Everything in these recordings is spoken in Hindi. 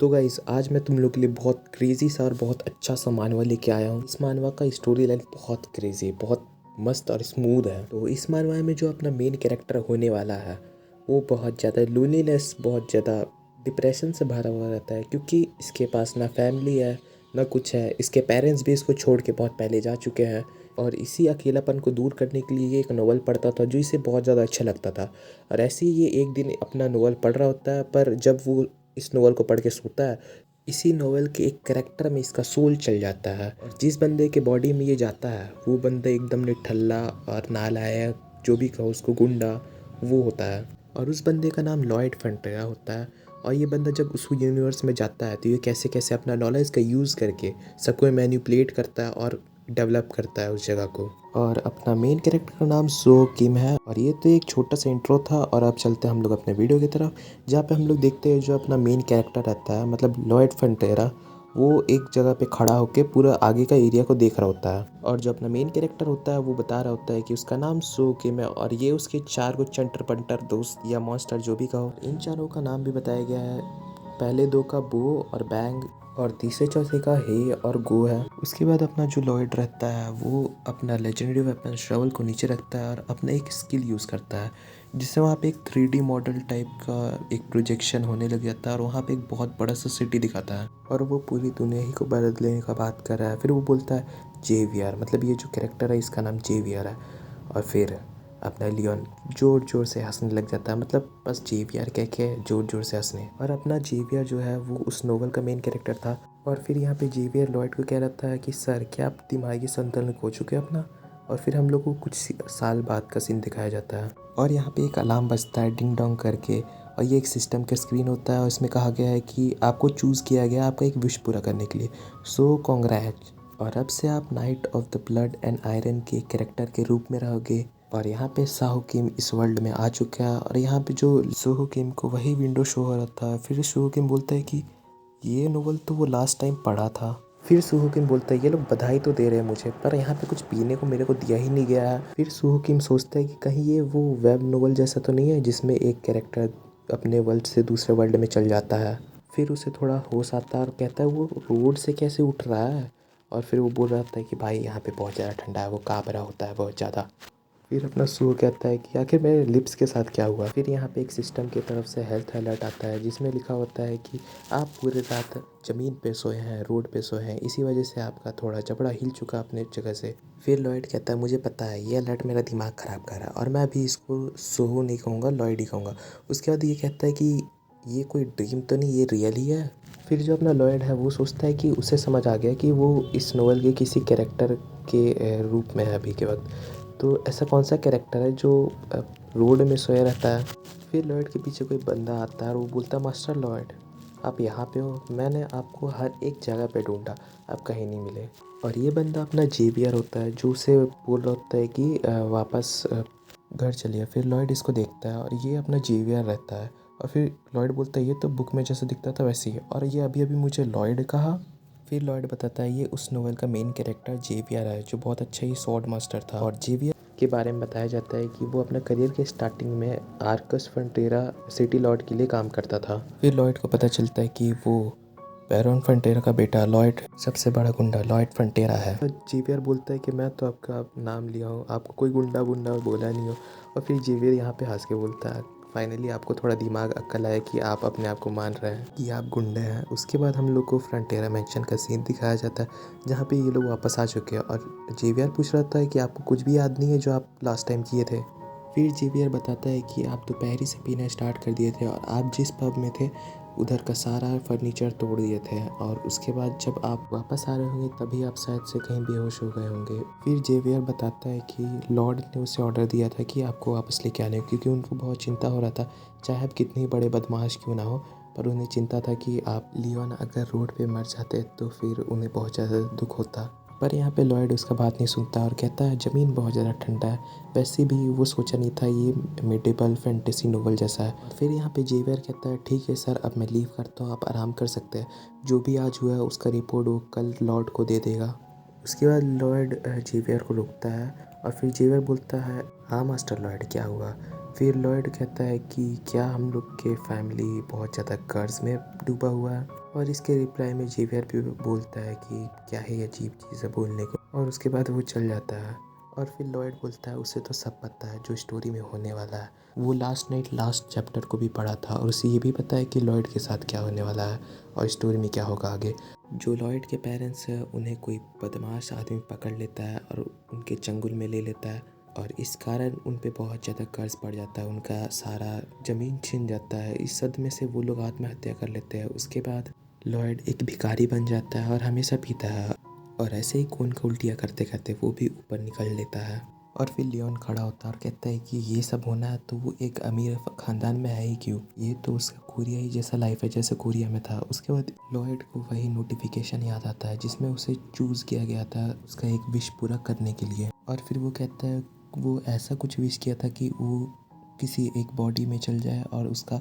तो गाइस आज मैं तुम लोग के लिए बहुत क्रेजी सा और बहुत अच्छा सा मानवा लेके आया हूँ। इस मानवा का स्टोरी लाइन बहुत क्रेजी, बहुत मस्त और स्मूथ है। तो इस मानवा में जो अपना मेन कैरेक्टर होने वाला है वो बहुत ज़्यादा लोनलीनेस, बहुत ज़्यादा डिप्रेशन से भरा हुआ रहता है, क्योंकि इसके पास ना फैमिली है ना कुछ है। इसके पेरेंट्स भी इसको छोड़ के बहुत पहले जा चुके हैं और इसी अकेलापन को दूर करने के लिए ये एक नोवेल पढ़ता था जो इसे बहुत ज़्यादा अच्छा लगता था। और ऐसे ही ये एक दिन अपना नोवेल पढ़ रहा होता है, पर जब वो इस नोवेल को पढ़ के सोता है, इसी नोवेल के एक कैरेक्टर में इसका सोल चल जाता है और जिस बंदे के बॉडी में ये जाता है वो बंदा एकदम निठल्ला और नालायक, जो भी कहो उसको, गुंडा वो होता है। और उस बंदे का नाम लॉयड फंटेरा होता है। और ये बंदा जब उस यूनिवर्स में जाता है तो ये कैसे कैसे अपना नॉलेज का यूज़ करके सबको मैनिपुलेट करता है और डेवलप करता है उस जगह को। और अपना मेन कैरेक्टर का नाम सो किम है। और ये तो एक छोटा सा इंट्रो था और अब चलते हैं हम लोग अपने वीडियो की तरफ, जहाँ पे हम लोग देखते हैं जो अपना मेन कैरेक्टर रहता है, मतलब लॉयड फंटेरा, वो एक जगह पे खड़ा होकर पूरा आगे का एरिया को देख रहा होता है। और जो अपना मेन कैरेक्टर होता है वो बता रहा होता है कि उसका नाम सो किम है और ये उसके 4 को चंटर पंटर दोस्त या मॉन्स्टर जो भी कहो, इन चारों का नाम भी बताया गया है। पहले 2 का बो और बैंग और तीसरे चौथे का हे और गो है। उसके बाद अपना जो लॉयड रहता है वो अपना लेजेंडरी वेपन शवल को नीचे रखता है और अपना एक स्किल यूज़ करता है, जिससे वहाँ पे एक 3D मॉडल टाइप का एक प्रोजेक्शन होने लग जाता है और वहाँ पे एक बहुत बड़ा सा सिटी दिखाता है और वो पूरी दुनिया ही को बदलने का बात कर रहा है। फिर वो बोलता है जेवियर, मतलब ये जो कैरेक्टर है इसका नाम जेवियर है। और फिर अपना लियोन जोर जोर से हंसने लग जाता है, मतलब बस जेवियर कह के जोर जोर से हंसने। और अपना जेवियर जो है वो उस नोवेल का मेन कैरेक्टर था। और फिर यहाँ पे जेवियर लॉयड को कह रहा है कि सर क्या आप दिमागी संतुलन खो चुके हैं अपना। और फिर हम लोग को कुछ साल बाद का सीन दिखाया जाता है और यहाँ पे एक अलार्म बजता है डिंग डोंग करके। और ये एक सिस्टम का स्क्रीन होता है और इसमें कहा गया है कि आपको चूज़ किया गया आपका एक विश पूरा करने के लिए, सो कॉन्ग्रेट्स। और अब से आप night of the blood and iron के कैरेक्टर के रूप में रहोगे। और यहाँ पे साहो किम इस वर्ल्ड में आ चुका है और यहाँ पे जो सोहो किम को वही विंडो शो हो रहा था। फिर सोहो किम बोलता है कि ये नोवेल तो वो लास्ट टाइम पढ़ा था। फिर सोहो किम बोलता है ये लोग बधाई तो दे रहे हैं मुझे, पर यहाँ पे कुछ पीने को मेरे को दिया ही नहीं गया है। फिर सोहो किम सोचता है कि कहीं ये वो वेब नोवेल जैसा तो नहीं है जिसमें एक कैरेक्टर अपने वर्ल्ड से दूसरे वर्ल्ड में चल जाता है। फिर उसे थोड़ा होश आता है और कहता है वो रोड से कैसे उठ रहा है। और फिर वो बोल रहा था कि भाई यहाँ पे बहुत ज़्यादा ठंडा है, वो काँप रहा होता है बहुत ज़्यादा। फिर अपना सो कहता है कि आखिर मेरे लिप्स के साथ क्या हुआ। फिर यहाँ पे एक सिस्टम की तरफ से हेल्थ अलर्ट आता है जिसमें लिखा होता है कि आप पूरे रात ज़मीन पे सोए हैं, रोड पे सोए हैं, इसी वजह से आपका थोड़ा जबड़ा हिल चुका अपने जगह से। फिर लॉयड कहता है मुझे पता है ये अलर्ट मेरा दिमाग ख़राब कर रहा है और मैं अभी इसको सोहो नहीं कहूँगा, लॉयड ही कहूँगा। उसके बाद ये कहता है कि ये कोई ड्रीम तो नहीं, ये रियल ही है। फिर जो अपना लॉयड है वो सोचता है कि उसे समझ आ गया कि वो इस नोवेल के किसी कैरेक्टर के रूप में है अभी के वक्त। तो ऐसा कौन सा कैरेक्टर है जो रोड में सोया रहता है। फिर लॉयड के पीछे कोई बंदा आता है और वो बोलता है मास्टर लॉयड आप यहाँ पे हो, मैंने आपको हर एक जगह पे ढूंढा, आप कहीं नहीं मिले। और ये बंदा अपना जेवियर होता है जो उसे बोल रहा होता है कि वापस घर चलिए। फिर लॉयड इसको देखता है और ये अपना जेवियर रहता है। और फिर लॉयड बोलता है ये तो बुक में जैसे दिखता था वैसे ही है, और ये अभी अभी मुझे लॉयड कहा। फिर लॉयड बताता है ये उस नोवेल का मेन कैरेक्टर जेवियर है जो बहुत अच्छा ही स्वॉर्ड मास्टर था। और जेवियर के बारे में बताया जाता है कि वो अपने करियर के स्टार्टिंग में आर्कस फ्रंटेरा सिटी लॉर्ड के लिए काम करता था। फिर लॉयड को पता चलता है कि वो बैरन फ्रंटेरा का बेटा लॉयड सबसे बड़ा गुंडा लॉयड फ्रंटेरा है। जेवियर बोलता है कि मैं तो आपका नाम लिया हूँ, आपको कोई गुंडा गुंडा बोला नहीं हो। और फिर जेवियर यहाँ पे हंस के बोलता है फाइनली आपको थोड़ा दिमाग अक्ल आया कि आप अपने आप को मान रहे हैं कि आप गुंडे हैं। उसके बाद हम लोग को फ्रंटेरा मैंशन का सीन दिखाया जाता है जहाँ पे ये लोग वापस आ चुके हैं और जेवियर पूछ रहा था कि आपको कुछ भी याद नहीं है जो आप लास्ट टाइम किए थे। फिर जेवियर बताता है कि आप दोपहर से पीना स्टार्ट कर दिए थे और आप जिस पब में थे उधर का सारा फर्नीचर तोड़ दिए थे और उसके बाद जब आप वापस आ रहे होंगे तभी आप शायद से कहीं बेहोश हो गए होंगे। फिर जेवियर बताता है कि लॉर्ड ने उसे ऑर्डर दिया था कि आपको वापस लेके आने, क्योंकि उनको बहुत चिंता हो रहा था, चाहे आप कितने बड़े बदमाश क्यों ना हो, पर उन्हें चिंता था कि आप लियोन अगर रोड पे मर जाते तो फिर उन्हें बहुत ज़्यादा दुख होता। पर यहाँ पे लॉयड उसका बात नहीं सुनता और कहता है ज़मीन बहुत ज़्यादा ठंडा है। वैसे भी वो सोचा नहीं था ये मेडिवल फैंटेसी नोवेल जैसा है। फिर यहाँ पे जेवियर कहता है ठीक है सर अब मैं लीव करता हूँ, आप आराम कर सकते हैं, जो भी आज हुआ है उसका रिपोर्ट वो कल लॉर्ड को दे देगा। उसके बाद लॉयड जेवियर को रोकता है और फिर जेवियर बोलता है हाँ मास्टर लॉयड क्या हुआ। फिर लॉयड कहता है कि क्या हम लोग के फैमिली बहुत ज़्यादा कर्ज में डूबा हुआ है, और इसके रिप्लाई में जेवियर भी बोलता है कि क्या है ये अजीब चीज़ है बोलने को, और उसके बाद वो चल जाता है। और फिर लॉयड बोलता है उसे तो सब पता है जो स्टोरी में होने वाला है, वो लास्ट नाइट लास्ट चैप्टर को भी पढ़ा था और उसे ये भी पता है कि लॉयड के साथ क्या होने वाला है और स्टोरी में क्या होगा आगे। जो लॉयड के पेरेंट्स हैं उन्हें कोई बदमाश आदमी पकड़ लेता है और उनके चंगुल में ले लेता है, और इस कारण उन पे बहुत ज़्यादा कर्ज पड़ जाता है, उनका सारा ज़मीन छिन जाता है। इस सदमे से वो लोग आत्महत्या कर लेते हैं। उसके बाद लॉयड एक भिखारी बन जाता है और हमेशा पीता है, और ऐसे ही खून का उल्टियाँ करते करते वो भी ऊपर निकल लेता है। और फिर लियोन खड़ा होता है और कहता है कि ये सब होना है तो वो एक अमीर ख़ानदान में है ही क्यों, ये तो उसका कोरिया ही जैसा लाइफ है जैसे कोरिया में था। उसके बाद लॉयड को वही नोटिफिकेशन याद आता है जिसमें उसे चूज़ किया गया था उसका एक विश पूरा करने के लिए, और फिर वो कहता है वो ऐसा कुछ विश किया था कि वो किसी एक बॉडी में चल जाए और उसका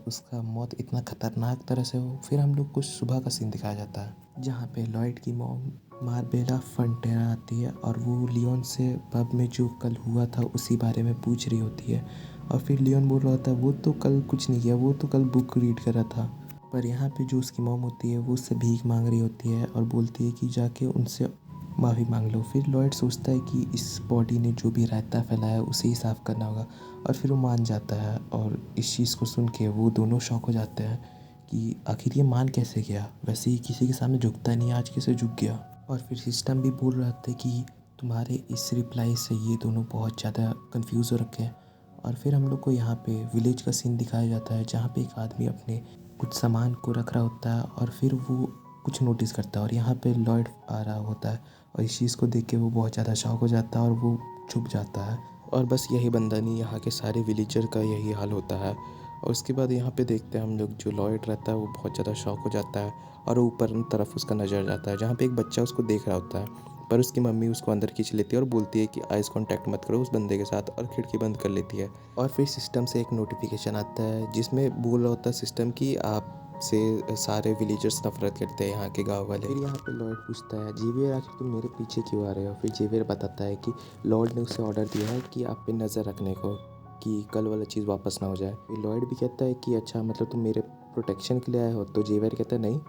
उसका मौत इतना खतरनाक तरह से हो। फिर हम लोग को सुबह का सीन दिखाया जाता है जहाँ पे लॉयड की मॉम मार्बेला फंटेरा आती है और वो लियोन से पब में जो कल हुआ था उसी बारे में पूछ रही होती है, और फिर लियोन बोल रहा होता है वो तो कल कुछ नहीं किया, वो तो कल बुक रीड कर रहा था। पर यहाँ पे जो उसकी मॉम होती है वो उससे भीख मांग रही होती है और बोलती है कि जाके उनसे माफ़ी मांग लो। फिर लॉयड सोचता है कि इस बॉडी ने जो भी रायता फैलाया है उसे ही साफ़ करना होगा, और फिर वो मान जाता है। और इस चीज़ को सुन के वो दोनों शॉक हो जाते हैं कि आखिर ये मान कैसे गया, वैसे ही किसी के सामने झुकता नहीं, आज कैसे झुक गया। और फिर सिस्टम भी बोल रहा था कि तुम्हारे इस रिप्लाई से ये दोनों बहुत ज़्यादा कंफ्यूज हो रखे हैं। और फिर हम लोग को यहाँ पे विलेज का सीन दिखाया जाता है जहाँ पे एक आदमी अपने कुछ सामान को रख रहा होता है और फिर वो कुछ नोटिस करता है और यहाँ पे लॉयड आ रहा होता है, और इस चीज़ को देख के वो बहुत ज़्यादा शॉक हो जाता है और वो छुप जाता है। और बस यही बंदा नहीं, यहाँ के सारे विलेजर का यही हाल होता है। और उसके बाद यहाँ पे देखते हैं हम लोग जो लॉयड रहता है वो बहुत ज़्यादा शॉक हो जाता है और ऊपर तरफ उसका नज़र जाता है जहाँ पे एक बच्चा उसको देख रहा होता है, पर उसकी मम्मी उसको अंदर खींच लेती है और बोलती है कि आइज़ कांटेक्ट मत करो उस बंदे के साथ, और खिड़की बंद कर लेती है। और फिर सिस्टम से एक नोटिफिकेशन आता है जिसमें बोल रहा होता है सिस्टम कि आप से सारे विलेजर्स नफरत करते हैं यहाँ के गांव वाले। फिर यहाँ पे लॉर्ड पूछता है जेवियर आखिर तुम मेरे पीछे क्यों आ रहे हो। फिर जेवियर बताता है कि लॉर्ड ने उसे ऑर्डर दिया है कि आप पे नज़र रखने को, कि कल वाला चीज़ वापस ना हो जाए। फिर लॉर्ड भी कहता है कि अच्छा मतलब तुम मेरे प्रोटेक्शन के लिए आए हो। तो जेवियर कहता है नहीं,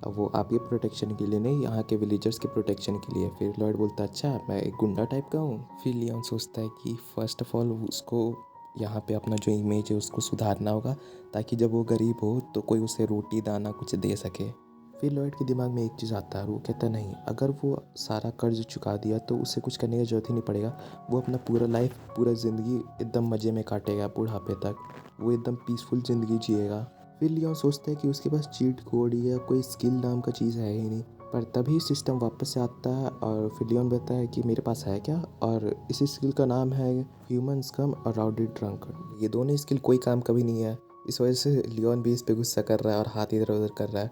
अब वो आपके प्रोटेक्शन के लिए नहीं, यहाँ के विलेजर्स के प्रोटेक्शन के लिए। फिर लॉर्ड बोलता है अच्छा मैं एक गुंडा टाइप का हूँ। फिर लियोन सोचता है कि फ़र्स्ट ऑफ ऑल उसको यहाँ पे अपना जो इमेज है उसको सुधारना होगा ताकि जब वो गरीब हो तो कोई उसे रोटी दाना कुछ दे सके। फिर लॉयड के दिमाग में एक चीज़ आता है, वो कहता है नहीं, अगर वो सारा कर्ज चुका दिया तो उसे कुछ करने की ज़रूरत ही नहीं पड़ेगा, वो अपना पूरा लाइफ पूरा ज़िंदगी एकदम मज़े में काटेगा बुढ़ापे तक, वो एकदम पीसफुल ज़िंदगी जिएगा। फिर लियोन सोचता है कि उसके पास चीट कोड या कोई स्किल नाम का चीज़ है ही नहीं, पर तभी सिस्टम वापस से आता है और फिर लियोन कहता है कि मेरे पास है क्या, और इस स्किल का नाम है ह्यूमन स्कम और राउडी ड्रंक। ये दोनों स्किल कोई काम कभी नहीं है, इस वजह से लियोन भी इस पे गुस्सा कर रहा है और हाथ इधर उधर कर रहा है।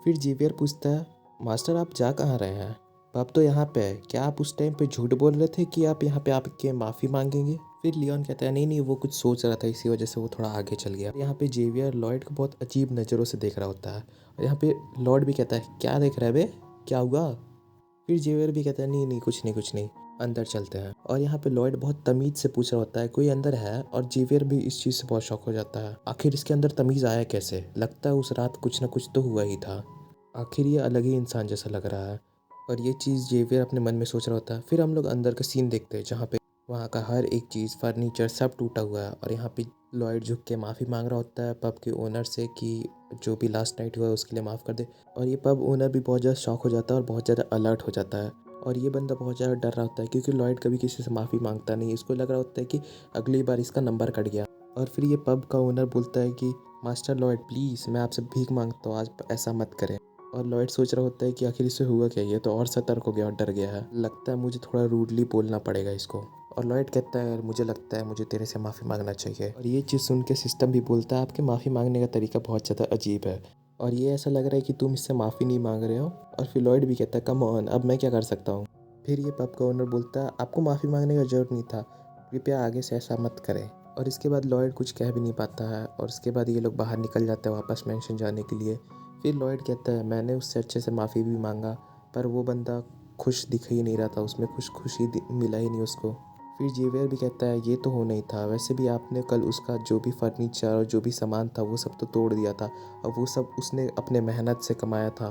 फिर जेवियर पूछता है मास्टर आप जा कहाँ रहे हैं, आप तो यहाँ पे है, क्या आप उस टाइम पे झूठ बोल रहे थे कि आप यहाँ पे आपके माफ़ी मांगेंगे। फिर लियोन कहता है नहीं नहीं वो कुछ सोच रहा था इसी वजह से वो थोड़ा आगे चल गया। यहाँ पे जेवियर लॉयड को बहुत अजीब नज़रों से देख रहा होता है, और यहाँ पे लॉर्ड भी कहता है क्या देख रहा है बे, क्या हुआ। फिर जेवियर भी कहता है नहीं नहीं कुछ नहीं कुछ नहीं, अंदर चलते हैं। और यहाँ पे लॉयड बहुत तमीज़ से पूछ रहा होता है कोई अंदर है, और जेवियर भी इस चीज़ से बहुत शौक हो जाता है आखिर इसके अंदर तमीज़ आया कैसे, लगता है उस रात कुछ ना कुछ तो हुआ ही था, आखिर ये अलग ही इंसान जैसा लग रहा है। और ये चीज़ जेवियर अपने मन में सोच रहा होता है। फिर हम लोग अंदर का सीन देखते हैं जहाँ पे वहाँ का हर एक चीज़ फर्नीचर सब टूटा हुआ है, और यहाँ पे लॉयड झुक के माफ़ी मांग रहा होता है पब के ओनर से कि जो भी लास्ट नाइट हुआ है उसके लिए माफ़ कर दे। और ये पब ओनर भी बहुत ज़्यादा शॉक हो जाता है और बहुत ज़्यादा अलर्ट हो जाता है, और ये बंदा बहुत ज़्यादा डर रहा होता है क्योंकि लॉयड कभी किसी से माफ़ी मांगता नहीं, इसको लग रहा होता है कि अगली बार इसका नंबर कट गया। और फिर ये पब का ओनर बोलता है कि मास्टर लॉयड प्लीज़ मैं आपसे भीख मांगता हूँ, आज ऐसा मत करें। और लॉयड सोच रहा होता है कि आखिर इससे हुआ क्या, ये तो और सतर्क हो गया और डर गया है, लगता है मुझे थोड़ा रूडली बोलना पड़ेगा इसको। और लॉयड कहता है मुझे लगता है मुझे तेरे से माफ़ी मांगना चाहिए। और ये चीज़ सुन के सिस्टम भी बोलता है आपके माफ़ी मांगने का तरीका बहुत ज़्यादा अजीब है, और ये ऐसा लग रहा है कि तुम इससे माफ़ी नहीं मांग रहे हो। और फिर लॉयड भी कहता है कम ऑन अब मैं क्या कर सकता हूँ। फिर ये पब का ओनर बोलता है आपको माफ़ी मांगने का ज़रूरत नहीं था, कृपया आगे से ऐसा मत करें। और इसके बाद लॉयड कुछ कह भी नहीं पाता है, और उसके बाद ये लोग बाहर निकल जाते हैं वापस मेंशन जाने के लिए। फिर लॉयड कहता है मैंने उससे अच्छे से माफ़ी भी मांगा, पर वो बंदा खुश दिख ही नहीं रहा था, उसमें खुशी मिला ही नहीं उसको। फिर जेवियर भी कहता है ये तो हो नहीं था, वैसे भी आपने कल उसका जो भी फर्नीचर और जो भी सामान था वो सब तो तोड़ दिया था और वो सब उसने अपने मेहनत से कमाया था,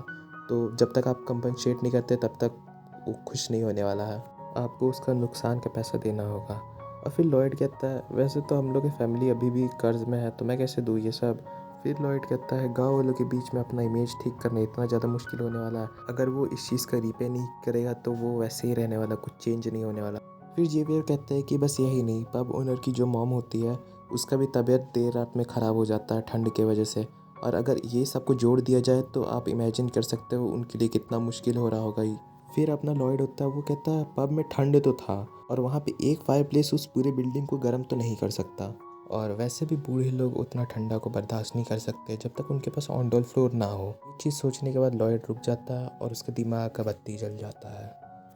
तो जब तक आप कंपनसेट नहीं करते तब तक वो खुश नहीं होने वाला है, आपको उसका नुकसान का पैसा देना होगा। और फिर लॉयड कहता है वैसे तो हम लोग की फैमिली अभी भी कर्ज में है तो मैं कैसे दूँ ये सब। फिर लॉयड कहता है गाँव वालों के बीच में अपना इमेज ठीक करना इतना ज़्यादा मुश्किल होने वाला है, अगर वो इस चीज़ का रिपे नहीं करेगा तो वो वैसे ही रहने वाला, कुछ चेंज नहीं होने वाला। फिर जेवियर कहता है कि बस यही नहीं, पब ओनर की जो मॉम होती है उसका भी तबीयत देर रात में ख़राब हो जाता है ठंड के वजह से, और अगर ये सब को जोड़ दिया जाए तो आप इमेजिन कर सकते हो उनके लिए कितना मुश्किल हो रहा होगा ये। फिर अपना लॉयड होता है वो कहता है पब में ठंड तो था और वहाँ पे एक फायर प्लेस उस पूरे बिल्डिंग को गर्म तो नहीं कर सकता, और वैसे भी बूढ़े लोग उतना ठंडा को बर्दाश्त नहीं कर सकते जब तक उनके पास ऑन डोर फ्लोर ना हो। ये चीज़ सोचने के बाद लॉयड रुक जाता है और उसका दिमाग का बत्ती जल जाता है।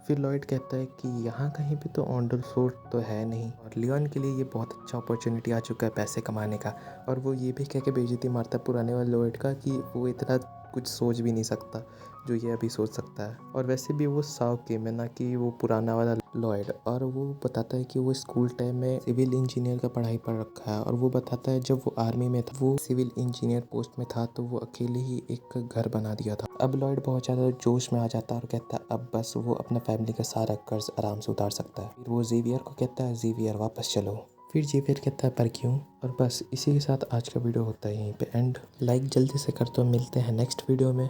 फिर लॉयड कहता है कि यहाँ कहीं भी तो ऑन डोर फ्लोर तो है नहीं, और लियोन के लिए ये बहुत अच्छा अपॉर्चुनिटी आ चुका है पैसे कमाने का, और वो ये भी कह के बेइज्जती मारता है पुराने वाले लॉयड का कि वो इतना कुछ सोच भी नहीं सकता जो ये अभी सोच सकता है। और वैसे भी वो साव गेम है ना कि वो पुराना वाला लॉयड, और वो बताता है कि वो स्कूल टाइम में सिविल इंजीनियर का पढ़ाई पढ़ रखा है, और वो बताता है जब वो आर्मी में था वो सिविल इंजीनियर पोस्ट में था तो वो अकेले ही एक घर बना दिया था। अब लॉयड बहुत ज़्यादा जोश में आ जाता है और कहता है अब बस वो अपना फैमिली का सारा कर्ज आराम से उतार सकता है। फिर वो जेवियर को कहता है जेवियर वापस चलो। फिर जेवियर कहता है पर क्यों। और बस इसी के साथ आज का वीडियो होता है यहीं पे एंड। लाइक जल्दी से कर दो, मिलते हैं नेक्स्ट वीडियो में।